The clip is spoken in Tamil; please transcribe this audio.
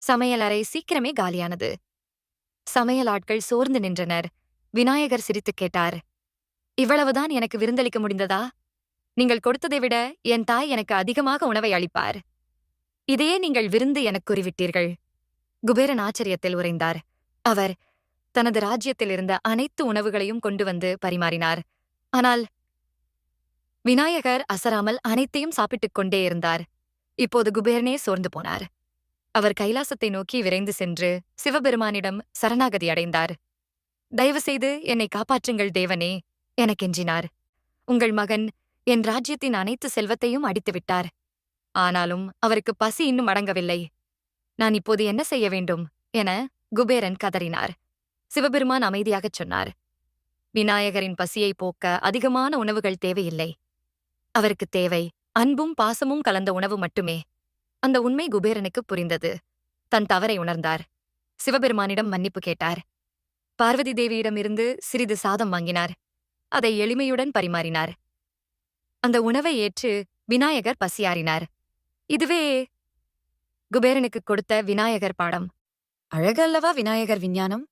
சமையலறை சீக்கிரமே காலியானது. சமையல் ஆட்கள் சோர்ந்து நின்றனர். விநாயகர் சிரித்துக் கேட்டார், இவ்வளவுதான் எனக்கு விருந்தளிக்க முடிந்ததா? நீங்கள் கொடுத்ததை விட என் தாய் எனக்கு அதிகமாக உணவை அளிப்பார். இதையே நீங்கள் விருந்து எனக் கூறிவிட்டீர்கள். குபேரன் ஆச்சரியத்தில் உறைந்தார். அவர் தனது ராஜ்யத்தில் இருந்த அனைத்து உணவுகளையும் கொண்டு வந்து பரிமாறினார். ஆனால் விநாயகர் அசராமல் அனைத்தையும் சாப்பிட்டுக் கொண்டே இருந்தார். இப்போது குபேரனே சோர்ந்து போனார். அவர் கைலாசத்தை நோக்கி விரைந்து சென்று சிவபெருமானிடம் சரணாகதி அடைந்தார். தயவு செய்து என்னை காப்பாற்றுங்கள் தேவனே, எனக் கெஞ்சினார். உங்கள் மகன் என் ராஜ்யத்தின் அனைத்து செல்வத்தையும் அடித்துவிட்டார். ஆனாலும் அவருக்கு பசி இன்னும் அடங்கவில்லை. நான் இப்போது என்ன செய்ய வேண்டும் என குபேரன் கதறினார். சிவபெருமான் அமைதியாகச் சொன்னார், விநாயகரின் பசியை போக்க அதிகமான உணவுகள் தேவையில்லை. அவருக்கு தேவை அன்பும் பாசமும் கலந்த உணவு மட்டுமே. அந்த உண்மை குபேரனுக்கு புரிந்தது. தன் தவறை உணர்ந்தார். சிவபெருமானிடம் மன்னிப்பு கேட்டார். பார்வதி தேவியிடமிருந்து சிறிது சாதம் வாங்கினார். அதை எளிமையுடன் பரிமாறினார். அந்த உணவை ஏற்று விநாயகர் பசியாறினார். இதுவே குபேரனுக்கு கொடுத்த விநாயகர் பாடம். அழகல்லவா விநாயகர் விஞ்ஞானம்?